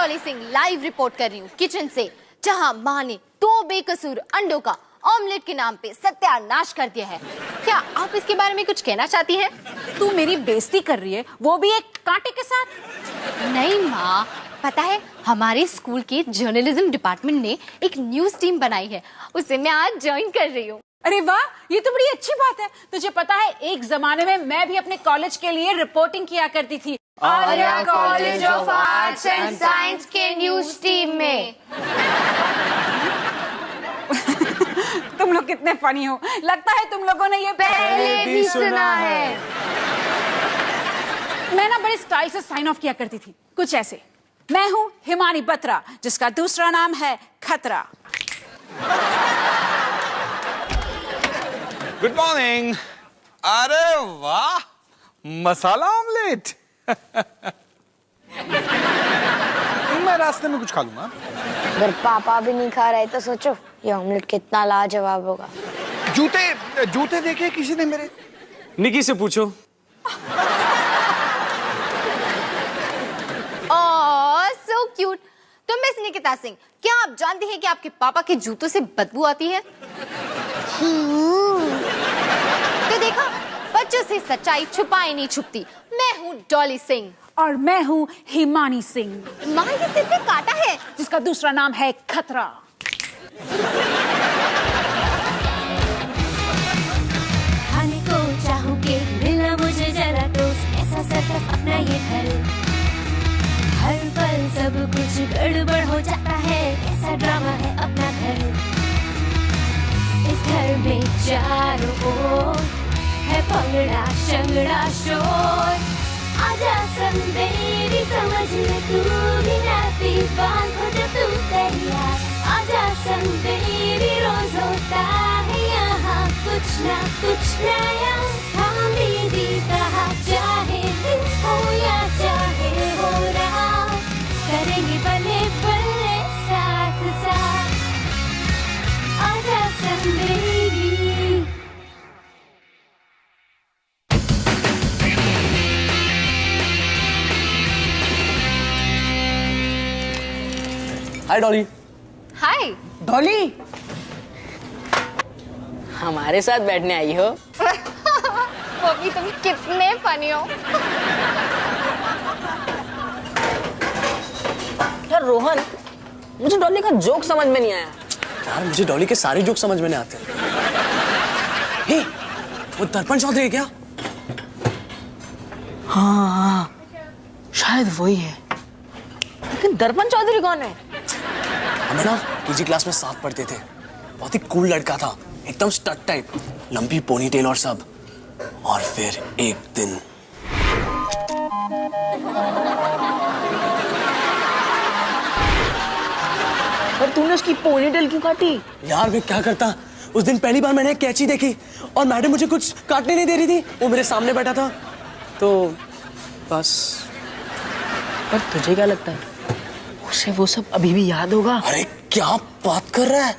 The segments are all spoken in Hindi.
डॉली सिंह लाइव रिपोर्ट कर रही हूँ किचन से, जहाँ माँ ने 2 बेकसूर अंडों का ऑमलेट के नाम पे सत्यानाश कर दिया है। क्या आप इसके बारे में कुछ कहना चाहती हैं? तू मेरी बेइज्जती कर रही है, वो भी एक कांटे के साथ। नहीं माँ, पता है हमारे स्कूल के जर्नलिज्म डिपार्टमेंट ने एक न्यूज टीम बनाई है, उसे मैं आज ज्वाइन कर रही हूँ। अरे वाह, ये तो बड़ी अच्छी बात है। तुझे पता है एक जमाने में मैं भी अपने कॉलेज के लिए रिपोर्टिंग किया करती थी, Arya college of arts and science के न्यूज टीम में। तुम लोग कितने फनी हो, लगता है तुम लोगों ने ये पहले भी सुना है। मैं ना बड़े स्टाइल से साइन ऑफ किया करती थी, कुछ ऐसे। मैं हूँ हिमानी बत्रा, जिसका दूसरा नाम है खतरा। Good morning. अरे वाह, मसाला ऑमलेट। मैं रास्ते में कुछ खा लूंगा। अगर पापा भी नहीं खा रहे तो सोचो ये ऑमलेट कितना लाजवाब होगा। जूते देखे किसी ने मेरे? निकी से पूछो। ओह सो क्यूट। तो मिस निकिता सिंह, क्या आप जानती हैं कि आपके पापा के जूतों से बदबू आती है? तो देखा, बच्चों से सच्चाई छुपाई नहीं छुपती। मैं हूँ डॉली सिंह और मैं हूँ हिमानी सिंह। माँ, ये सिर्फ एक कांटा है जिसका दूसरा नाम है खतरा। खाने को चाहूंगी, मिला मुझे जरा टोस्ट, ऐसा सेटअप अपना ये घर। हर पल सब कुछ गड़बड़ हो जाता है, कैसा ड्रामा है अपना घर। इस घर में चारों ओर है भंगड़ा शंगड़ा शोर। आजा संदेरी समझ ले तू भी नाती बांध हो जा तू तैयार। आजा संदेरी रोज होता है यहाँ कुछ नया। हम दीदी कहा चाहे दिन हो या चाहे हो रहा, करेंगे भले भले साथ साथ। आजा संदेरी। हाय डॉली। हाय डॉली, हमारे साथ बैठने आई हो? पपी, तुम कितने फनी हो। यार रोहन, मुझे डॉली का जोक समझ में नहीं आया। यार मुझे डॉली के सारे जोक समझ में नहीं आते। हे, वो दर्पण चौधरी है क्या? हाँ, शायद वही है। लेकिन दर्पण चौधरी कौन है? हमें ना केजी क्लास में साथ पढ़ते थे। बहुत ही कूल लड़का था, एकदम स्टड टाइप, लंबी पोनीटेल और सब। और फिर एक दिन पर तूने उसकी पोनीटेल क्यों काटी? यार मैं क्या करता, उस दिन पहली बार मैंने कैंची देखी और मैडम मुझे कुछ काटने नहीं दे रही थी। वो मेरे सामने बैठा था तो बस। पर तुझे क्या लगता है, उसे वो सब अभी भी याद होगा? अरे क्या बात कर रहा है,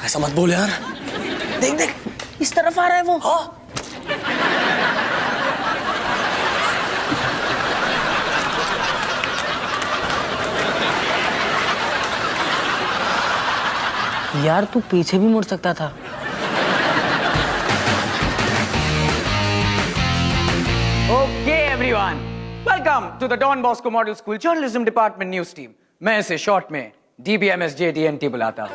ऐसा मत बोल यार। देख देख, इस तरफ आ रहा है वो। हाँ। यार तू पीछे भी मुड़ सकता था। Okay, everyone. Welcome to the Don Bosco Model School Journalism Department News Team. मैं इसे शॉर्ट में DBMSJDNT बुलाता हूँ।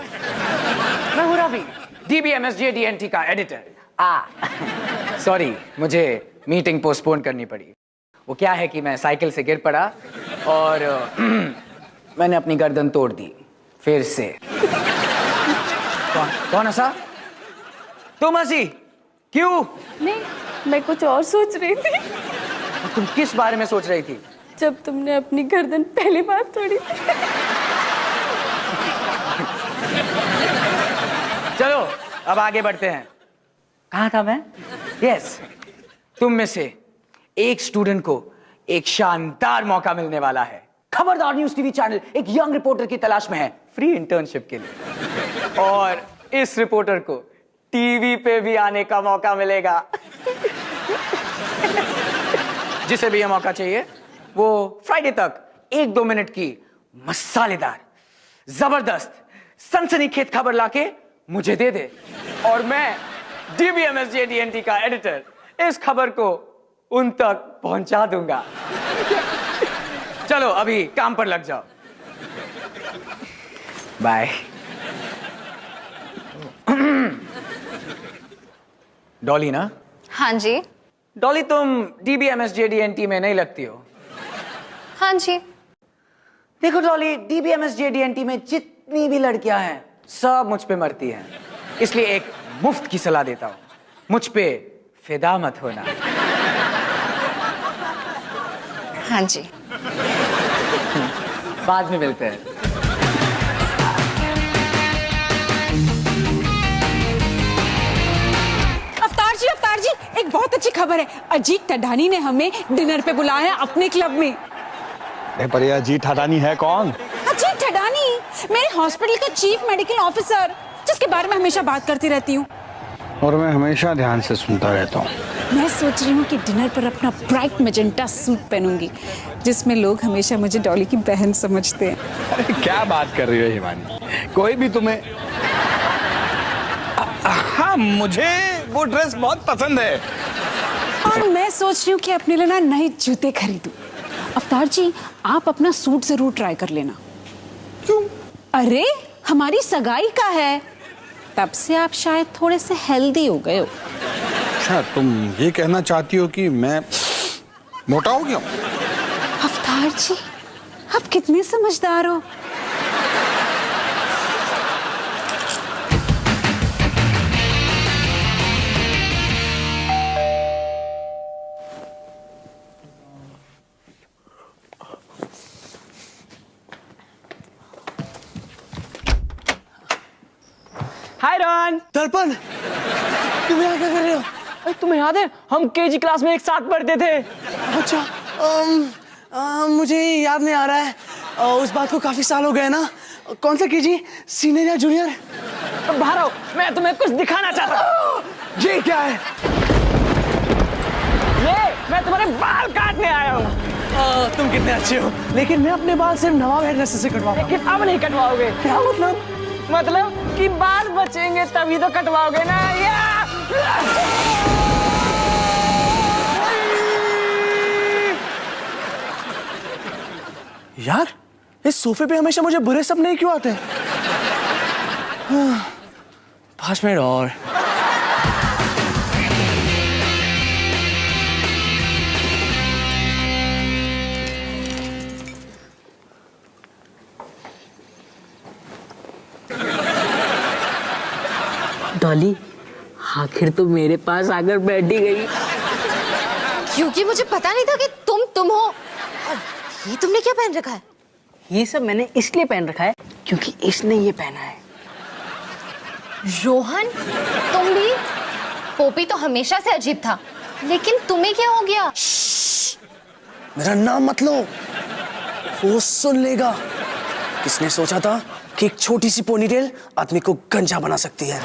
मैं हूँ रवि, DBMSJDNT का एडिटर। सॉरी, मुझे मीटिंग पोस्टपोन करनी पड़ी। वो क्या है कि मैं साइकिल से गिर पड़ा और मैंने अपनी गर्दन तोड़ दी फिर से। कौन हंसा? तुम हंसी क्यों? नहीं, मैं कुछ और सोच रही थी। तुम किस बारे में सोच रही थी? जब तुमने अपनी गर्दन पहली बार तोड़ी थी। चलो अब आगे बढ़ते हैं। कहाँ था मैं? यस, तुम में से एक स्टूडेंट को एक शानदार मौका मिलने वाला है। खबरदार न्यूज टीवी चैनल एक यंग रिपोर्टर की तलाश में है फ्री इंटर्नशिप के लिए, और इस रिपोर्टर को टीवी पे भी आने का मौका मिलेगा। जिसे भी यह मौका चाहिए वो फ्राइडे तक 1-2 मिनट की मसालेदार, जबरदस्त, सनसनीखेज खबर लाके मुझे दे दे और मैं DBMSJDNT का एडिटर इस खबर को उन तक पहुंचा दूंगा। चलो अभी काम पर लग जाओ। बाय। डॉली ना? हाँ जी। डॉली तुम DBMSJDNT में नहीं लगती हो। हाँ जी। देखो डॉली, DBMSJDNT में जितनी भी लड़कियां हैं सब मुझ पे मरती हैं, इसलिए एक मुफ्त की सलाह देता हूं, मुझ पे फिदा मत होना। हाँ जी। बाद में मिलते हैं। अवतार जी, एक बहुत अच्छी खबर है। अजीत ठडानी ने हमें डिनर पे बुलाया है अपने क्लब में। पर ये अजीत ठडानी है कौन? अजीत ठडानी मेरे हॉस्पिटल का चीफ मेडिकल ऑफिसर, जिसके बारे में हमेशा बात करती रहती हूँ और मैं हमेशा ध्यान से सुनता रहता हूँ। मैं सोच रही हूँ कि डिनर पर अपना ब्राइट मैजेंटा सूट पहनूंगी, जिसमें लोग हमेशा मुझे डॉली की बहन समझते हैं। अरे क्या बात कर रही हो हिमानी, कोई भी तुम्हें। हाँ, मुझे वो ड्रेस बहुत पसंद है। और मैं सोच रही हूँ कि अपने लिए ना नए जूते खरीदूं। अवतार जी, आप अपना सूट जरूर ट्राई कर लेना। क्यों? अरे हमारी सगाई का है, तब से आप शायद थोड़े से हेल्दी हो गए हो। अच्छा, तुम ये कहना चाहती हो कि मैं मोटा हो गया हूँ? अवतार जी, आप कितने समझदार हो। हाय रॉन। दर्पण, तुम यहाँ क्या कर रहे हो? अरे तुम्हें याद है हम केजी क्लास में एक साथ पढ़ते थे? अच्छा, मुझे याद नहीं आ रहा है। उस बात को काफी साल हो गए ना। कौन सा केजी, सीनियर या जूनियर? बाहर आओ, मैं तुम्हें कुछ दिखाना चाहता हूँ। ये क्या है? ये मैं तुम्हारे बाल काटने आया हूँ। तुम कितने अच्छे हो, लेकिन मैं अपने बाल सिर्फ नवाब हेयर ड्रेसर से कटवाऊंगा। लेकिन अब नहीं कटवाओगे। क्या मतलब? मतलब कि बाल बचेंगे तभी तो कटवाओगे ना। यार, इस सोफे पे हमेशा मुझे बुरे सपने क्यों आते हैं? 5 मिनट और। डॉली, आखिर तो मेरे पास आकर बैठ ही गई। क्योंकि मुझे पता नहीं था कि तुम हो। और ये तुमने क्या पहन रखा है? ये सब मैंने इसलिए पहन रखा है क्योंकि इसने ये पहना है। रोहन, तुम भी? पोपी तो हमेशा से अजीब था, लेकिन तुम्हें क्या हो गया? मेरा नाम मत लो, वो सुन लेगा। किसने सोचा था कि एक छोटी सी पोनीटेल आदमी को गंजा बना सकती है?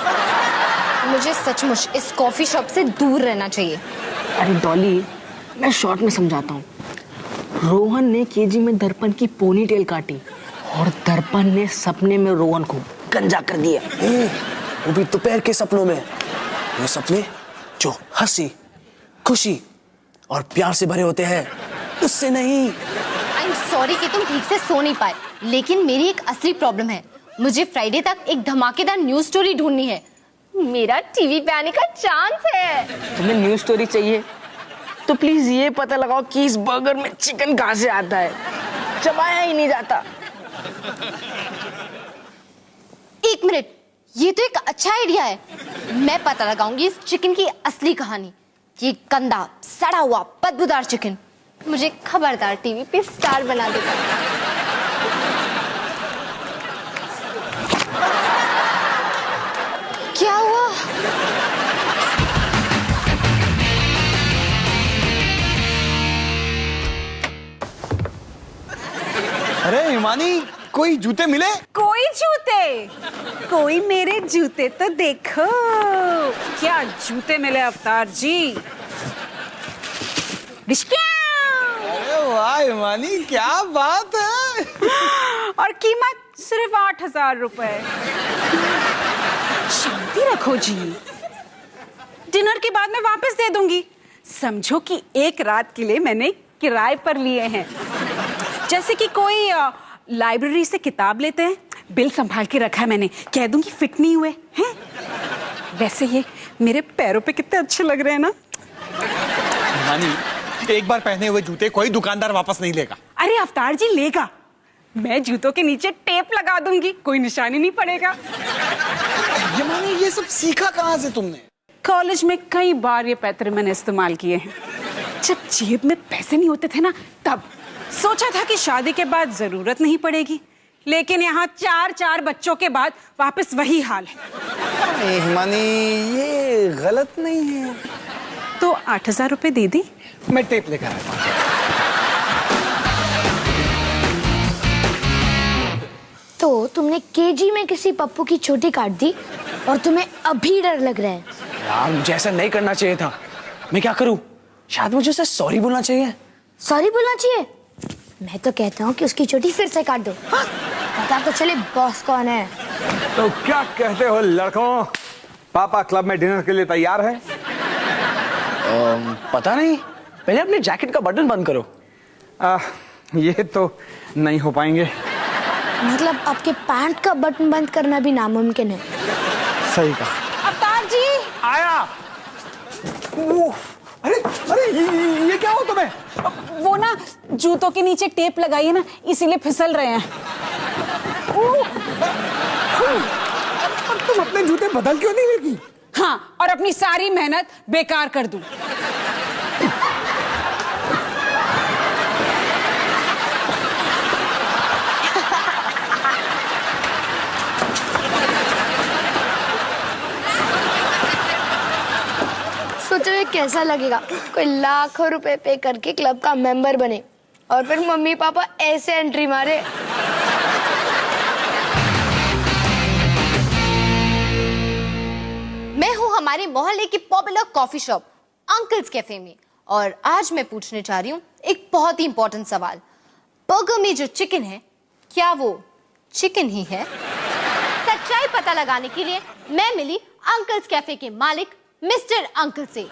मुझे सचमुच इस कॉफी शॉप से दूर रहना चाहिए। अरे डॉली, मैं शॉर्ट में समझाता हूँ। रोहन ने केजी में दर्पण की पोनीटेल काटी और दर्पण ने सपने में रोहन को गंजा कर दिया। वो भी दोपहर के सपनों में। वो सपने जो हंसी, खुशी और प्यार से भरे होते हैं, उससे नहीं। आई एम सॉरी कि तुम ठीक से सो नहीं पाए, लेकिन मेरी एक असली प्रॉब्लम है। मुझे फ्राइडे तक एक धमाकेदार न्यूज स्टोरी ढूंढनी है। मेरा टीवी पे आने का चांस है। तुम्हें न्यूज स्टोरी चाहिए तो प्लीज ये पता लगाओ कि इस बर्गर में चिकन कहाँ से आता है। चबाया ही नहीं जाता। एक मिनट, ये तो एक अच्छा आइडिया है। मैं पता लगाऊंगी इस चिकन की असली कहानी। ये गंदा, सड़ा हुआ, बदबूदार चिकन मुझे खबरदार टीवी पे स्टार बना देगा। क्या हुआ? अरे हिमानी, कोई जूते मिले? कोई जूते? कोई मेरे जूते तो देखो। क्या जूते मिले अवतार जी। अरे वाह हिमानी, क्या बात है। और कीमत सिर्फ 8,000 रुपए। शांति रखो जी, डिनर के बाद मैं वापस दे दूंगी। समझो कि एक रात के लिए मैंने किराए पर लिए हैं, जैसे कि कोई लाइब्रेरी से किताब लेते हैं। बिल संभाल के रखा है मैंने, कह दूंगी फिट नहीं हुए हैं। वैसे ये मेरे पैरों पे कितने अच्छे लग रहे हैं ना। हिमानी, एक बार पहने हुए जूते कोई दुकानदार वापस नहीं लेगा। अरे अवतार जी लेगा, मैं जूतों के नीचे टेप लगा दूंगी, कोई निशानी नहीं पड़ेगा। हिमानी, ये सब सीखा कहाँ से तुमने? कॉलेज में कई बार ये पैतरे मैंने इस्तेमाल किए हैं। जब जेब में पैसे नहीं होते थे ना, तब सोचा था कि शादी के बाद जरूरत नहीं पड़ेगी, लेकिन यहाँ 4 बच्चों के बाद वापस वही हाल है। हिमानी, ये गलत नहीं है। तो 8,000 रुपए दे दी। मैं टेप लेकर आता हूँ। तो तुमने केजी में किसी पप्पू की चोटी काट दी और तुम्हें अभी डर लग रहा है? यार मुझे ऐसा नहीं करना चाहिए था। मैं क्या करूं? शायद मुझे उसे सॉरी बोलना चाहिए। सॉरी बोलना चाहिए? मैं तो कहता हूँ कि उसकी चोटी फिर से काट दो। हाँ? पता तो चले बॉस कौन है। तो क्या कहते हो लड़कों, पापा क्लब में डिनर के लिए तैयार है? पता नहीं, पहले अपने जैकेट का बटन बंद करो। ये तो नहीं हो पाएंगे। मतलब आपके पैंट का बटन बंद करना भी नामुमकिन है। सही कहा। अवतार जी आया। अरे अरे ये क्या हो तुम्हें? वो ना जूतों के नीचे टेप लगाई है ना, इसीलिए फिसल रहे हैं। और तुम अपने जूते बदल क्यों नहीं लेती? हाँ, और अपनी सारी मेहनत बेकार कर दूं। सोचो ये कैसा लगेगा, कोई लाखों रुपए पे करके क्लब का मेंबर बने और फिर मम्मी पापा ऐसे एंट्री मारे। मैं हूं हमारे मोहल्ले की popular coffee shop Uncle's Cafe में, और आज मैं पूछने जा रही हूं एक बहुत ही इंपॉर्टेंट सवाल। बर्गर में जो चिकन है, क्या वो चिकन ही है? सच्चाई पता लगाने के लिए मैं मिली अंकल्स कैफे के मालिक मिस्टर अंकल से,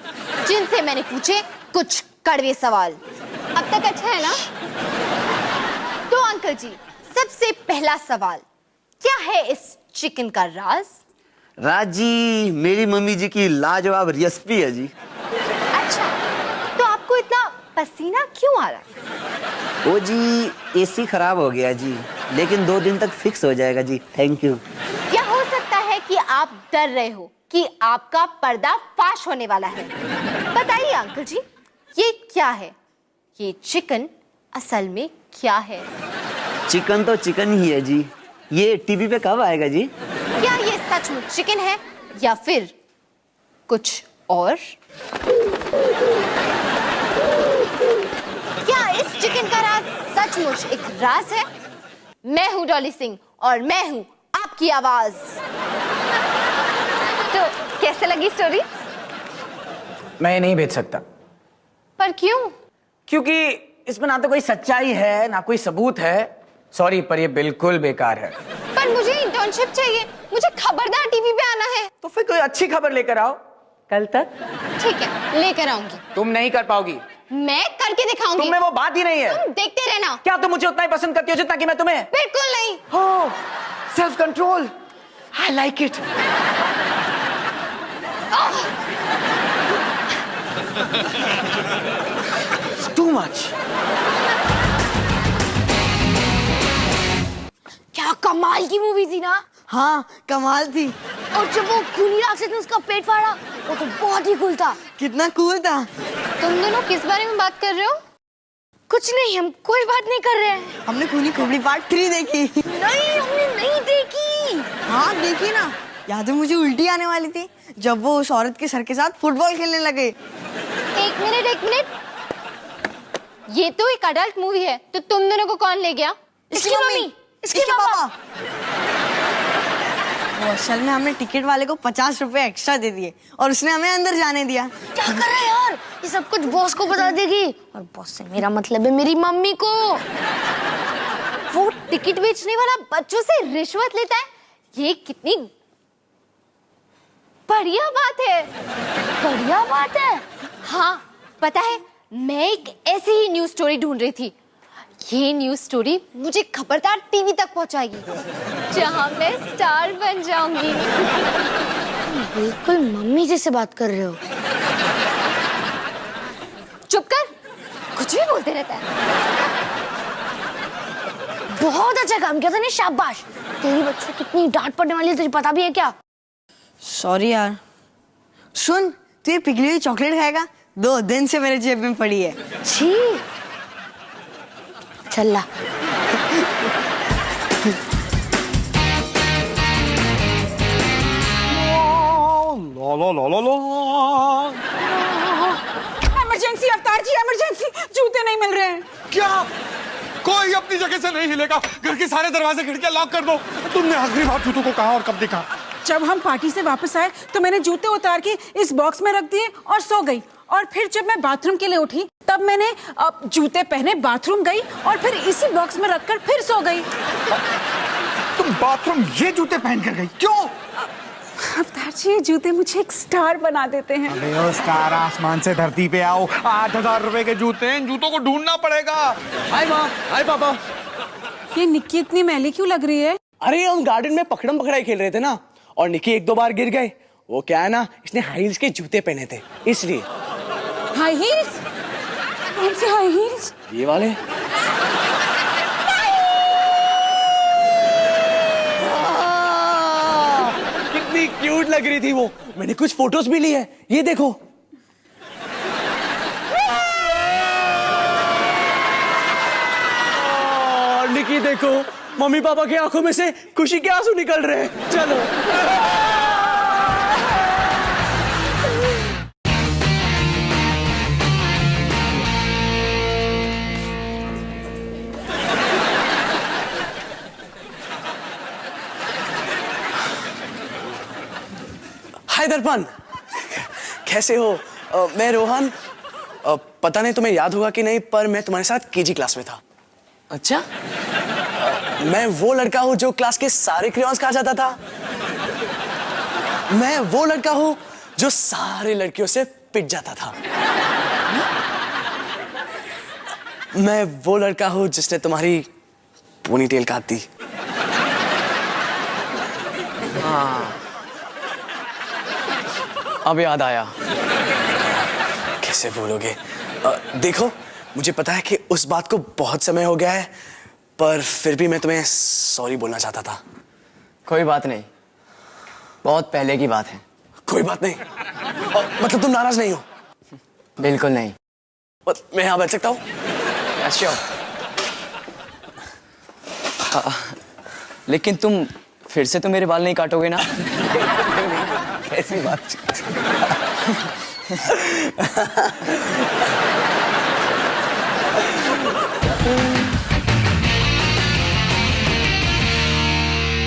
जिनसे मैंने पूछे कुछ कड़वे सवाल। अब तक अच्छा है ना? तो अंकल जी, सबसे पहला सवाल, क्या है इस चिकन का राज? राजी मेरी मम्मी जी की लाजवाब रेसिपी है जी। अच्छा, तो आपको इतना पसीना क्यों आ रहा है? ओ जी, एसी खराब हो गया जी, लेकिन 2 दिन तक फिक्स हो जाएगा जी। Thank you. या हो सकता है कि आप डर रहे हो कि आपका पर्दा फाश होने वाला है। बताइए अंकल जी, ये क्या है? ये चिकन असल में क्या है? चिकन तो चिकन ही है जी। ये टीवी पे कब आएगा जी? क्या ये सचमुच चिकन है या फिर कुछ और? क्या इस चिकन का राज सचमुच एक राज है? मैं हूं डॉली सिंह और मैं हूं आपकी आवाज। तो कैसे लगी स्टोरी? मैं नहीं भेज सकता। पर क्यों? क्योंकि इसमें ना तो कोई सच्चाई है ना कोई सबूत है। सॉरी, पर ये बिल्कुल बेकार है। पर मुझे इंटर्नशिप चाहिए, मुझे खबरदार टीवी पे आना है। तो फिर कोई अच्छी खबर लेकर आओ कल तक। ठीक है, लेकर आऊंगी। तुम नहीं कर पाओगी। मैं करके दिखाऊंगी। तुम में वो बात ही नहीं है। तुम देखते रहना। क्या तुम मुझे उतना ही पसंद करती हो जितना कि मैं तुम्हें? बिल्कुल नहीं। हो, self control, I like it. Too much. क्या कमाल की मूवी थी ना? हाँ कमाल थी। और जब वो खूनी राक्षस ने उसका पेट फाड़ा, वो तो बहुत ही कूल था। कितना कूल था। तुम दोनों किस बारे में बात कर रहे हो? कुछ नहीं, हम कोई बात नहीं कर रहे हैं। हमने खूनी खोपड़ी पार्ट 3 देखी। नहीं, हमने नहीं देखी। हाँ देखी ना, याद है मुझे उल्टी आने वाली थी जब वो उस औरत के सर के साथ फुटबॉल खेलने लगे। एक मिनट, ये तो एक अडल्ट मूवी है, तो तुम दोनों को कौन ले गया? इसकी मम्मी, इसके पापा। वो असल में हमने टिकट वाले को 50 रुपए एक्स्ट्रा दे दिए और उसने हमें अंदर जाने दिया। क्या कर रहे हैं यार? ये सब कुछ बॉस को बता देगी, और बॉस से मेरा मतलब है मेरी मम्मी को। वो टिकट बेचने वाला बच्चों से रिश्वत लेता है, ये कितनी बढ़िया बात है। बढ़िया बात है। हाँ, पता है मैं एक ऐसी ही न्यूज स्टोरी ढूंढ रही थी। ये न्यूज स्टोरी मुझे खबरदार टीवी तक पहुंचाएगी, जहां मैं स्टार बन जाऊंगी। बिल्कुल मम्मी जैसे बात कर रहे हो। चुप कर, कुछ भी बोलते रहता है। बहुत अच्छा काम किया तूने, शाबाश। तेरी बच्चों कितनी डांट पड़ने वाली है तुझे पता भी है क्या? सॉरी यार। सुन, तू ये पिघली हुई चॉकलेट खाएगा? 2 दिन से मेरे जेब में पड़ी है। छी, चल ला। इमरजेंसी अवतार जी, इमरजेंसी, जूते नहीं मिल रहे हैं। क्या? कोई अपनी जगह से नहीं हिलेगा। घर के सारे दरवाजे खिड़कियां लॉक कर दो। तुमने आखिरी बार जूतों को कहा और कब देखा? जब हम पार्टी से वापस आए तो मैंने जूते उतार के इस बॉक्स में रख दिए और सो गई। और फिर जब मैं बाथरूम के लिए उठी तब मैंने जूते पहने बाथरूम गई और फिर इसी बॉक्स में रखकर फिर सो गई। तुम बाथरूम ये जूते पहन कर गई? क्यों? अवतार जी, ये जूते मुझे एक स्टार बना देते हैं। अबे ओ स्टार, आसमान से धरती पे आओ। 8,000 रुपए के जूते हैं, इन जूतों को ढूंढना पड़ेगा। हाय माँ, हाय पापा। ये निक्की इतनी मैली क्यों लग रही है? अरे हम गार्डन में पकड़म पकड़ाई खेल रहे थे ना, और निकी 1-2 बार गिर गए। वो क्या है ना, इसने हाई हील्स के जूते पहने थे इसलिए। High heels? कौन से हाई हील्स? ये वाले। कितनी क्यूट लग रही थी वो। मैंने कुछ फोटोज भी ली है, ये देखो। और निकी देखो, मम्मी पापा की आंखों में से खुशी के आंसू निकल रहे हैं। चलो। हाय दर्पण, कैसे हो? मैं रोहन। पता नहीं तुम्हें याद होगा कि नहीं, पर मैं तुम्हारे साथ केजी क्लास में था। अच्छा? मैं वो लड़का हूं जो क्लास के सारे क्रेयॉन्स खा जाता था। मैं वो लड़का हूं जो सारे लड़कियों से पिट जाता था। मैं वो लड़का हूं जिसने तुम्हारी पोनीटेल काट दी। हाँ, अब याद आया। कैसे भूलोगे? देखो, मुझे पता है कि उस बात को बहुत समय हो गया है, पर फिर भी मैं तुम्हें सॉरी बोलना चाहता था। कोई बात नहीं, बहुत पहले की बात है। कोई बात नहीं। मतलब तुम नाराज नहीं हो? बिल्कुल नहीं। मैं यहाँ बैठ सकता हूँ? श्योर। लेकिन तुम फिर से तो मेरे बाल नहीं काटोगे ना? कैसी बात?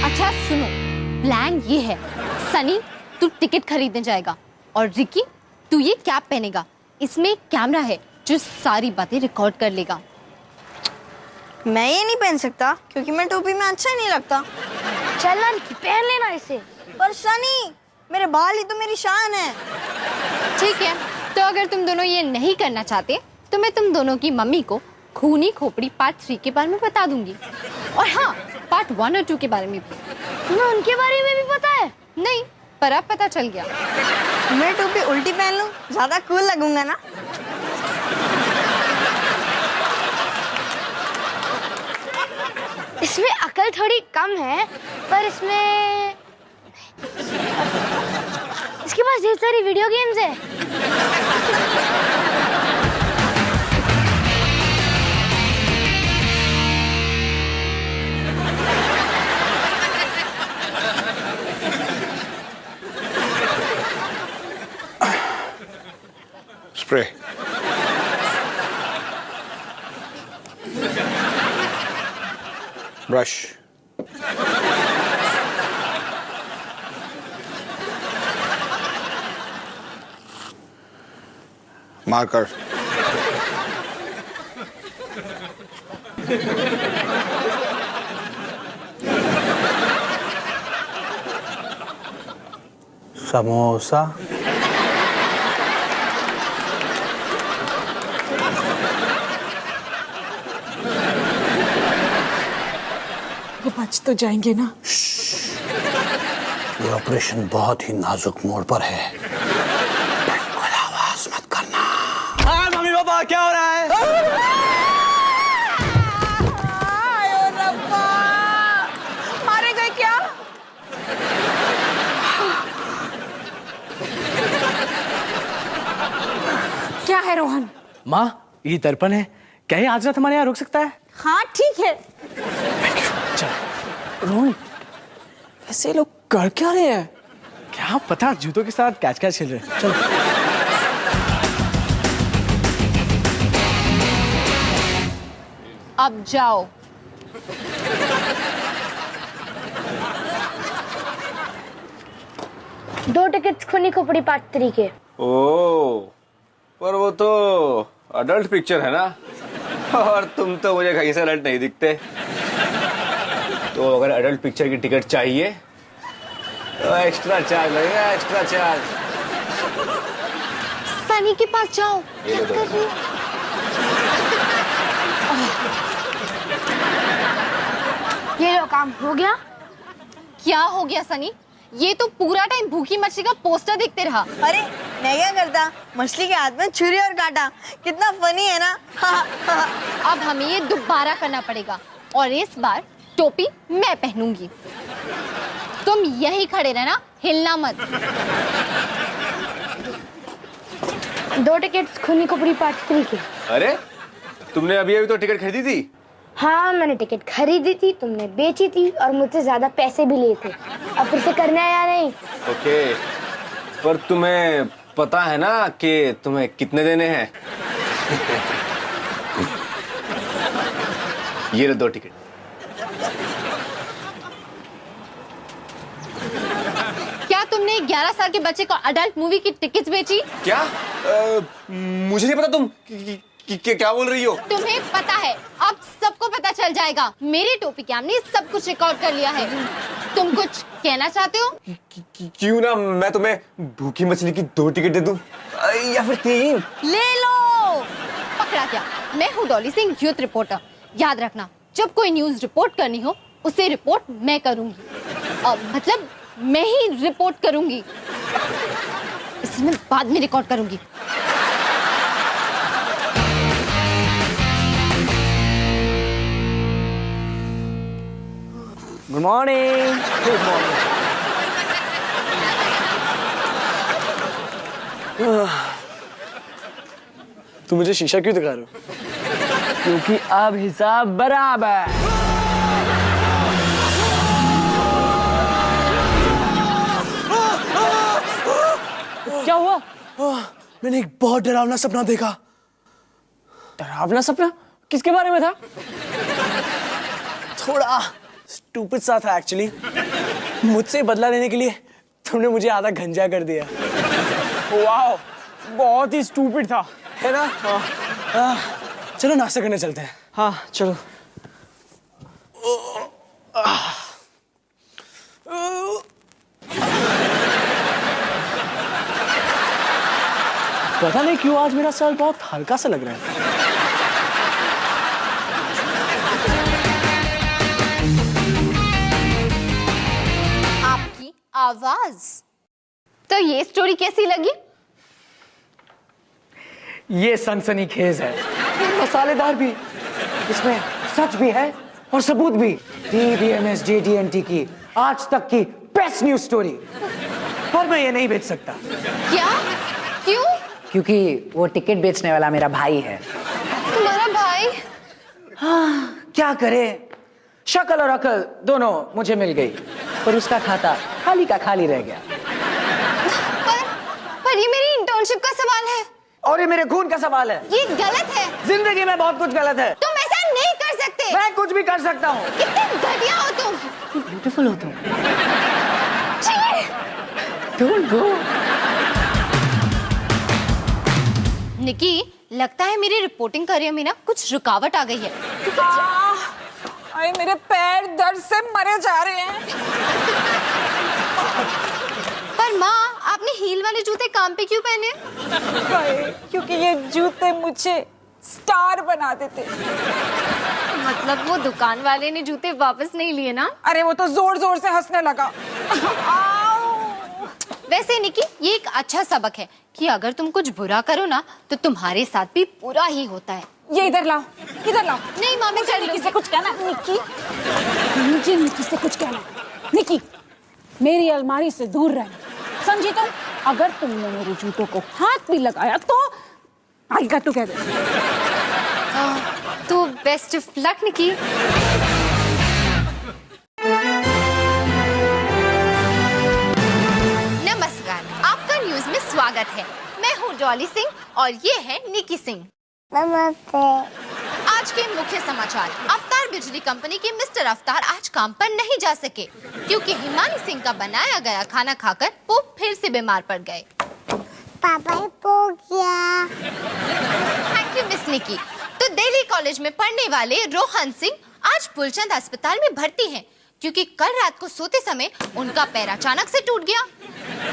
अच्छा सुनो, प्लान ये है, सनी तू टिकट खरीदने जाएगा और रिकी तू ये कैप पहनेगा। इसमें एक कैमरा है जो सारी बातें रिकॉर्ड कर लेगा। मैं ये नहीं पहन सकता क्योंकि मैं टोपी में अच्छा ही नहीं लगता। चल ना रिकी, पहन लेना इसे। पर सनी, मेरे बाल ही तो मेरी शान है। ठीक है, तो अगर तुम दोनों ये नहीं करना चाहते तो मैं तुम दोनों की मम्मी को खूनी खोपड़ी पार्ट 3 के बारे में बता दूंगी, और हाँ, पार्ट 1 और 2 के बारे में भी। तुम्हें उनके बारे में भी पता है? नहीं, पर अब पता चल गया। मैं टोपी उल्टी पहन लूं, ज्यादा कूल लगूंगा ना? इसमें अकल थोड़ी कम है, पर इसमें इसके पास ढेर सारी वीडियो गेम्स है। स्प्रे। ब्रश। मार्कर। समोसा। वो बच तो जाएंगे ना? ये ऑपरेशन बहुत ही नाजुक मोड़ पर है, बिल्कुल आवाज मत करना। हाँ मम्मी पापा, क्या हो रहा है? आयो रब्बा, मारे गए क्या? क्या है रोहन? माँ, ये दर्पण है, क्या ये आज रात हमारे यहाँ रुक सकता है? हाँ ठीक है। चल रोहन, वैसे लोग कर क्या रहे हैं? क्या पता, जूतों के साथ कैच कैच खेल रहे हैं। चल। अब जाओ। दो टिकट्स खुनी खोपड़ी पार्ट 3 के। ओ, पर वो तो अडल्ट पिक्चर है ना, और तुम तो मुझे कहीं से अडल्ट नहीं दिखते। तो अगर अडल्ट पिक्चर की टिकट चाहिए तो एक्स्ट्रा चार्ज लगेगा, एक्स्ट्रा चार्ज। सनी के पास जाओ। क्या कर रही हो? ये लो, काम हो गया। क्या हो गया सनी? ये तो पूरा टाइम भूखी मछली का पोस्टर देखते रहा। अरे मैं क्या करता, मछली के हाथ में छुरी और कांटा, कितना फनी है ना। अब हमें ये दोबारा करना पड़ेगा, और इस बार टोपी मैं पहनूंगी। तुम यही खड़े रहना, हिलना मत। दो टिकट्स खुनी खोपड़ी पार्ट 3 के। अरे तुमने अभी अभी तो टिकट खरीदी थी। हाँ, मैंने टिकट खरीदी थी, तुमने बेची थी, और मुझसे ज्यादा पैसे भी लिए थे। अब फिर से करना है या नहीं? ओके, पर तुम्हें पता है ना कि तुम्हें कितने देने हैं? ये लो 2 टिकट। क्या तुमने 11 साल के बच्चे को अडल्ट मूवी की टिकट्स बेची? क्या? मुझे नहीं पता तुम क्या बोल रही हो। तुम्हें पता है, अब सबको पता चल जाएगा। मेरी टोपी के हमने सब कुछ रिकॉर्ड कर लिया है। तुम कुछ कहना चाहते हो? क्यों ना मैं तुम्हें भूखी मछली की 2 टिकट दे दूं, या फिर 3। ले लो। पकड़ा क्या? मैं हूँ डॉली सिंह, यूथ रिपोर्टर। याद रखना, जब कोई न्यूज रिपोर्ट करनी हो, उसे रिपोर्ट मैं करूंगी। मतलब मैं ही रिपोर्ट करूंगी, इसे मैं बाद में रिकॉर्ड करूंगी। Good morning. Good morning. तुम मुझे शीशा क्यों दिखा रहे हो? क्योंकि अब हिसाब बराबर। क्या हुआ? मैंने एक बहुत डरावना सपना देखा। डरावना सपना? किसके बारे में था? थोड़ा स्टूपिड सा था एक्चुअली। मुझसे बदला लेने के लिए तुमने मुझे आधा गंजा कर दिया। वाओ, बहुत ही स्टूपिड था, है ना? चलो नाश्ता करने चलते हैं। हाँ चलो। पता नहीं क्यों आज मेरा सर बहुत हल्का सा लग रहा है। आपकी आवाज। तो ये स्टोरी कैसी लगी? ये सनसनीखेज है, मसालेदार भी, इसमें सच भी है और सबूत भी। DBMS JDNT की आज तक की बेस्ट न्यूज स्टोरी। पर मैं ये नहीं बेच सकता। क्या? क्यों? क्योंकि वो टिकट बेचने वाला मेरा भाई है। तुम्हारा भाई? हाँ, क्या करे, शक्ल और अकल दोनों मुझे मिल गई, पर उसका खाता खाली का खाली रह गया। पर ये मेरी इंटर्नशिप का सवाल है। और ये मेरे खून का सवाल है। ये गलत है। जिंदगी में बहुत कुछ गलत है। तुम ऐसा नहीं कर सकते। मैं कुछ भी कर सकता हूँ। कितने घटिया हो तुम। ब्यूटीफुल हो तुम। छी! Don't go. निकी, लगता है मेरी रिपोर्टिंग करियर में ना कुछ रुकावट आ गई है। अरे मेरे पैर दर्द से मरे जा रहे हैं। पर माँ, आपने हील वाले जूते काम पे क्यों पहने? क्योंकि ये जूते मुझे स्टार बना देते। मतलब वो दुकान वाले ने जूते वापस नहीं लिए ना? अरे वो तो जोर जोर से हंसने लगा। वैसे निकी, ये एक अच्छा सबक है कि अगर तुम कुछ बुरा करो ना तो तुम्हारे साथ भी बुरा ही होता है। ये इधर लाओ, इधर लाओ। नहीं मामी, मुझे निकी से कुछ कहना। निकी, मुझे निकी से कुछ कहना। निकी, मेरी अलमारी से दूर रहना, समझी तुम? अगर तुमने मेरे जूतों को हाथ भी लगाया तो आगे का तू कह दे। तो बेस्ट ऑफ लक निकी। नमस्कार, आपका न्यूज में स्वागत है। मैं हूँ डॉली सिंह और ये है निकी सिंह। नमस्ते। आज के मुख्य समाचार। अवतार बिजली कंपनी के मिस्टर अवतार आज काम पर नहीं जा सके क्योंकि हिमानी सिंह का बनाया गया खाना खाकर वो फिर से बीमार पड़ गए। पापा हो गया। थैंक यू मिस निकी। तो दिल्ली कॉलेज में पढ़ने वाले रोहन सिंह आज पुलचंद अस्पताल में भर्ती हैं क्योंकि कल रात को सोते समय उनका पैर अचानक से टूट गया।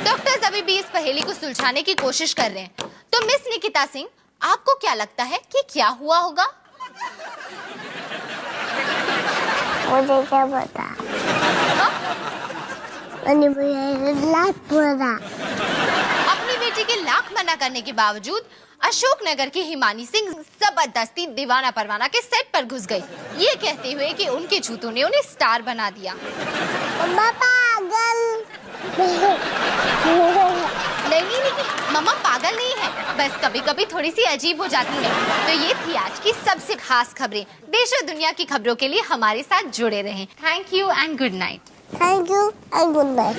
डॉक्टर्स अभी भी इस पहेली को सुलझाने की कोशिश कर रहे हैं। तो मिस निकिता सिंह, आपको क्या लगता है कि क्या हुआ होगा? मुझे क्या पता। मैंने लाख बोला। अपनी बेटी के लाख मना करने के बावजूद अशोकनगर की हिमानी सिंह जबरदस्ती दीवाना परवाना के सेट पर घुस गई, ये कहते हुए कि उनके जूतों ने उन्हें स्टार बना दिया। पागल। नहीं, मम्मा पागल नहीं है, बस कभी कभी थोड़ी सी अजीब हो जाती है। तो ये थी आज की सबसे खास खबरें। देश और दुनिया की खबरों के लिए हमारे साथ जुड़े रहें। Thank you and good night. Thank you and good night.